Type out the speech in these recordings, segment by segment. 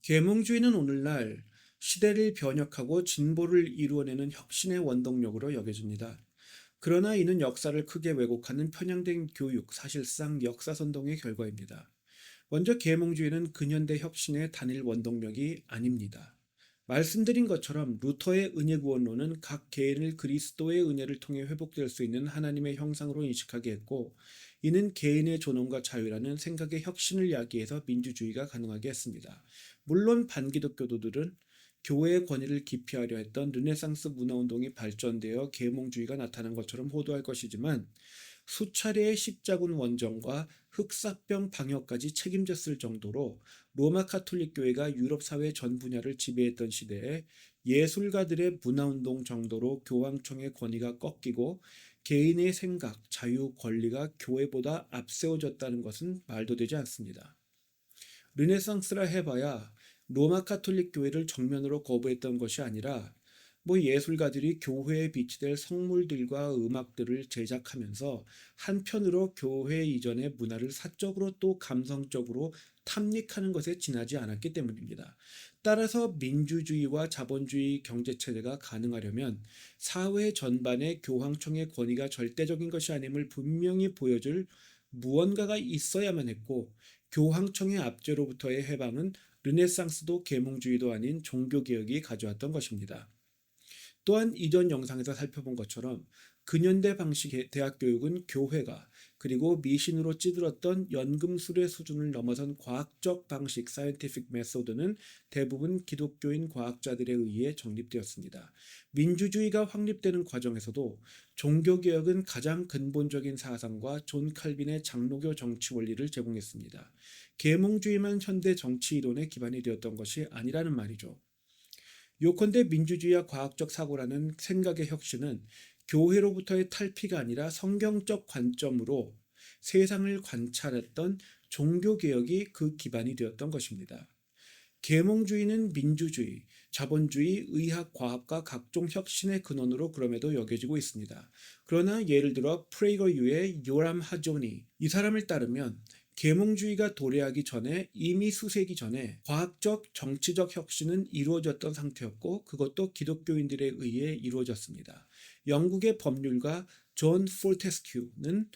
계몽주의는 오늘날 시대를 변혁하고 진보를 이루어내는 혁신의 원동력으로 여겨집니다. 그러나 이는 역사를 크게 왜곡하는 편향된 교육, 사실상 역사선동의 결과입니다. 먼저 계몽주의는 근현대 혁신의 단일 원동력이 아닙니다. 말씀드린 것처럼 루터의 은혜구원론은 각 개인을 그리스도의 은혜를 통해 회복될 수 있는 하나님의 형상으로 인식하게 했고, 이는 개인의 존엄과 자유라는 생각의 혁신을 야기해서 민주주의가 가능하게 했습니다. 물론 반기독교도들은 교회의 권위를 기피하려 했던 르네상스 문화운동이 발전되어 계몽주의가 나타난 것처럼 호도할 것이지만, 수차례의 십자군 원정과 흑사병 방역까지 책임졌을 정도로 로마 카톨릭 교회가 유럽 사회 전 분야를 지배했던 시대에 예술가들의 문화운동 정도로 교황청의 권위가 꺾이고 개인의 생각, 자유, 권리가 교회보다 앞세워졌다는 것은 말도 되지 않습니다. 르네상스라 해봐야 로마 카톨릭 교회를 정면으로 거부했던 것이 아니라 예술가들이 교회에 비치될 성물들과 음악들을 제작하면서 한편으로 교회 이전의 문화를 사적으로 또 감성적으로 탐닉하는 것에 지나지 않았기 때문입니다. 따라서 민주주의와 자본주의 경제체제가 가능하려면 사회 전반에 교황청의 권위가 절대적인 것이 아님을 분명히 보여줄 무언가가 있어야만 했고, 교황청의 압제로부터의 해방은 르네상스도 계몽주의도 아닌 종교개혁이 가져왔던 것입니다. 또한 이전 영상에서 살펴본 것처럼 근현대 방식의 대학 교육은 교회가, 그리고 미신으로 찌들었던 연금술의 수준을 넘어선 과학적 방식 (scientific method는) 대부분 기독교인 과학자들에 의해 정립되었습니다. 민주주의가 확립되는 과정에서도 종교개혁은 가장 근본적인 사상과 존 칼빈의 장로교 정치 원리를 제공했습니다. 계몽주의만 현대 정치 이론의 기반이 되었던 것이 아니라는 말이죠. 요컨대 민주주의와 과학적 사고라는 생각의 혁신은 교회로부터의 탈피가 아니라 성경적 관점으로 세상을 관찰했던 종교개혁이 그 기반이 되었던 것입니다. 계몽주의는 민주주의, 자본주의, 의학, 과학과 각종 혁신의 근원으로 그럼에도 여겨지고 있습니다. 그러나 예를 들어 프레이거유의 요람 하조니, 이 사람을 따르면 계몽주의가 도래하기 전에 이미 수세기 전에 과학적, 정치적 혁신은 이루어졌던 상태였고, 그것도 기독교인들에 의해 이루어졌습니다. 영국의 법률가 존 폴테스큐는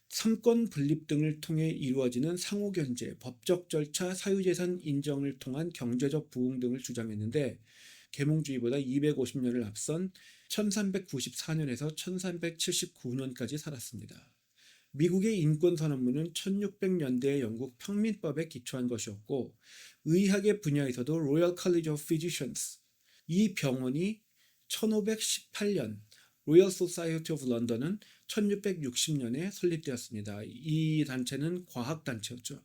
삼권 분립 등을 통해 이루어지는 상호견제, 법적 절차, 사유재산 인정을 통한 경제적 부흥 등을 주장했는데, 계몽주의보다 250년을 앞선 1394년에서 1379년까지 살았습니다. 미국의 인권선언문은 1600년대의 영국 평민법에 기초한 것이었고, 의학의 분야에서도 로열 칼리지 오브 피지션스, 이 병원이 1518년, 로열 소사이어티 오브 런던은 1660년에 설립되었습니다. 이 단체는 과학단체였죠.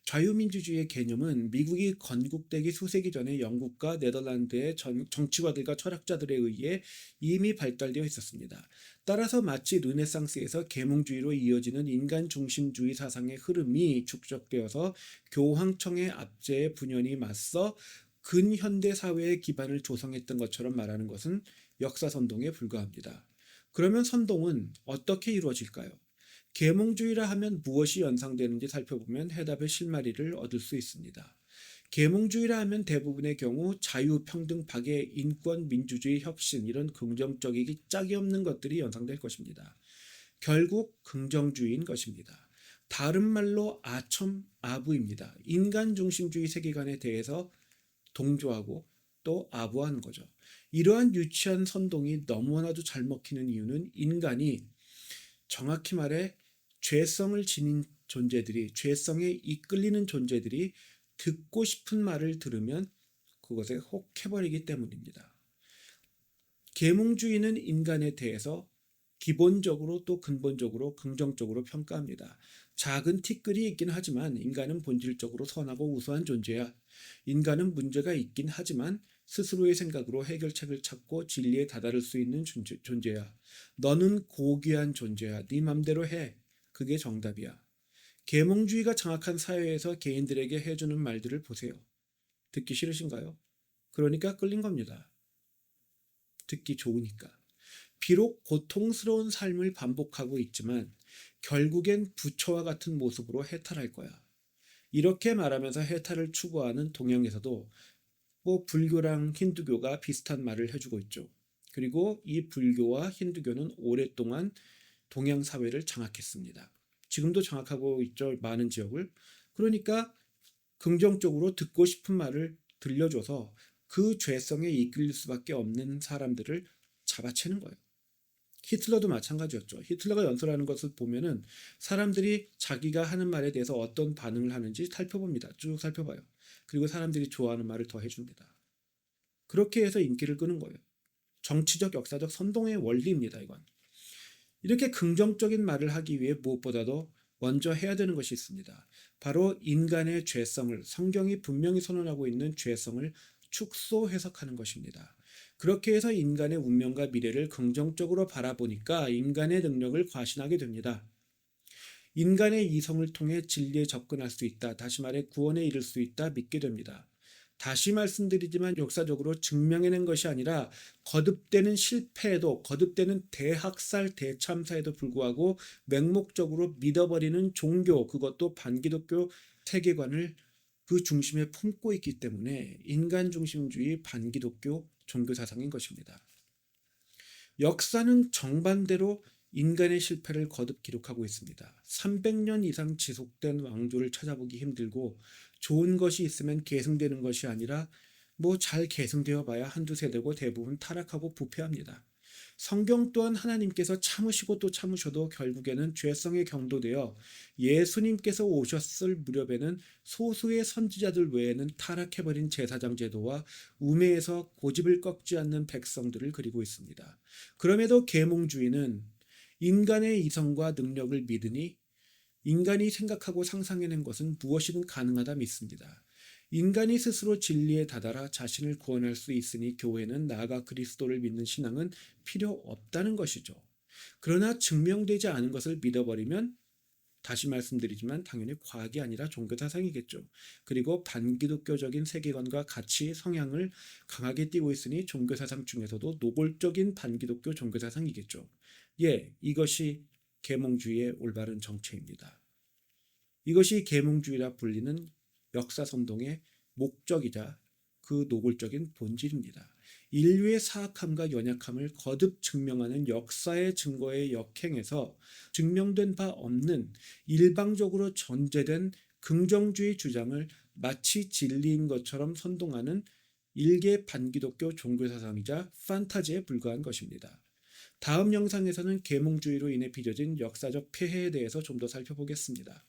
자유민주주의의 개념은 미국이 건국되기 수세기 전에 영국과 네덜란드의 정치가들과 철학자들에 의해 이미 발달되어 있었습니다. 따라서 마치 르네상스에서 계몽주의로 이어지는 인간 중심주의 사상의 흐름이 축적되어서 교황청의 압제에 분연히 맞서 근현대 사회의 기반을 조성했던 것처럼 말하는 것은 역사선동에 불과합니다. 그러면 선동은 어떻게 이루어질까요? 계몽주의라 하면 무엇이 연상되는지 살펴보면 해답의 실마리를 얻을 수 있습니다. 계몽주의라 하면 대부분의 경우 자유, 평등, 박애, 인권, 민주주의, 혁신, 이런 긍정적이기 짝이 없는 것들이 연상될 것입니다. 결국 긍정주의인 것입니다. 다른 말로 아첨, 아부입니다. 인간 중심주의 세계관에 대해서 동조하고 또 아부하는 거죠. 이러한 유치한 선동이 너무나도 잘 먹히는 이유는 인간이, 정확히 말해 죄성을 지닌 존재들이, 죄성에 이끌리는 존재들이 듣고 싶은 말을 들으면 그것에 혹해버리기 때문입니다. 계몽주의는 인간에 대해서 기본적으로 또 근본적으로 긍정적으로 평가합니다. 작은 티끌이 있긴 하지만 인간은 본질적으로 선하고 우수한 존재야. 인간은 문제가 있긴 하지만 스스로의 생각으로 해결책을 찾고 진리에 다다를 수 있는 존재야. 너는 고귀한 존재야. 네 맘대로 해. 그게 정답이야. 계몽주의가 장악한 사회에서 개인들에게 해주는 말들을 보세요. 듣기 싫으신가요? 그러니까 끌린 겁니다. 듣기 좋으니까. 비록 고통스러운 삶을 반복하고 있지만 결국엔 부처와 같은 모습으로 해탈할 거야. 이렇게 말하면서 해탈을 추구하는 동양에서도 뭐 불교랑 힌두교가 비슷한 말을 해주고 있죠. 그리고 이 불교와 힌두교는 오랫동안 동양 사회를 장악했습니다. 지금도 장악하고 있죠. 많은 지역을. 그러니까 긍정적으로 듣고 싶은 말을 들려줘서 그 죄성에 이끌릴 수밖에 없는 사람들을 잡아채는 거예요. 히틀러도 마찬가지였죠. 히틀러가 연설하는 것을 보면은 사람들이 자기가 하는 말에 대해서 어떤 반응을 하는지 살펴봅니다. 쭉 살펴봐요. 그리고 사람들이 좋아하는 말을 더 해줍니다. 그렇게 해서 인기를 끄는 거예요. 정치적, 역사적 선동의 원리입니다. 이건. 이렇게 긍정적인 말을 하기 위해 무엇보다도 먼저 해야 되는 것이 있습니다. 바로 인간의 죄성을, 성경이 분명히 선언하고 있는 죄성을 축소 해석하는 것입니다. 그렇게 해서 인간의 운명과 미래를 긍정적으로 바라보니까 인간의 능력을 과신하게 됩니다. 인간의 이성을 통해 진리에 접근할 수 있다. 다시 말해 구원에 이를 수 있다 믿게 됩니다. 다시 말씀드리지만 역사적으로 증명해낸 것이 아니라 거듭되는 실패에도, 거듭되는 대학살 대참사에도 불구하고 맹목적으로 믿어버리는 종교, 그것도 반기독교 세계관을 그 중심에 품고 있기 때문에 인간 중심주의 반기독교 종교 사상인 것입니다. 역사는 정반대로 인간의 실패를 거듭 기록하고 있습니다. 300년 이상 지속된 왕조를 찾아보기 힘들고 좋은 것이 있으면 계승되는 것이 아니라 뭐 잘 계승되어 봐야 한두 세대고 대부분 타락하고 부패합니다. 성경 또한 하나님께서 참으시고 또 참으셔도 결국에는 죄성에 경도되어 예수님께서 오셨을 무렵에는 소수의 선지자들 외에는 타락해버린 제사장 제도와 우매에서 고집을 꺾지 않는 백성들을 그리고 있습니다. 그럼에도 계몽주의는 인간의 이성과 능력을 믿으니 인간이 생각하고 상상해낸 것은 무엇이든 가능하다 믿습니다. 인간이 스스로 진리에 다다라 자신을 구원할 수 있으니 교회는 나아가 그리스도를 믿는 신앙은 필요 없다는 것이죠. 그러나 증명되지 않은 것을 믿어버리면 다시 말씀드리지만 당연히 과학이 아니라 종교사상이겠죠. 그리고 반기독교적인 세계관과 가치, 성향을 강하게 띠고 있으니 종교사상 중에서도 노골적인 반기독교 종교사상이겠죠. 예, 이것이 계몽주의의 올바른 정체입니다. 이것이 계몽주의라 불리는 역사선동의 목적이자 그 노골적인 본질입니다. 인류의 사악함과 연약함을 거듭 증명하는 역사의 증거의 역행에서 증명된 바 없는 일방적으로 전제된 긍정주의 주장을 마치 진리인 것처럼 선동하는 일개 반기독교 종교사상이자 판타지에 불과한 것입니다. 다음 영상에서는 계몽주의로 인해 빚어진 역사적 폐해에 대해서 좀 더 살펴보겠습니다.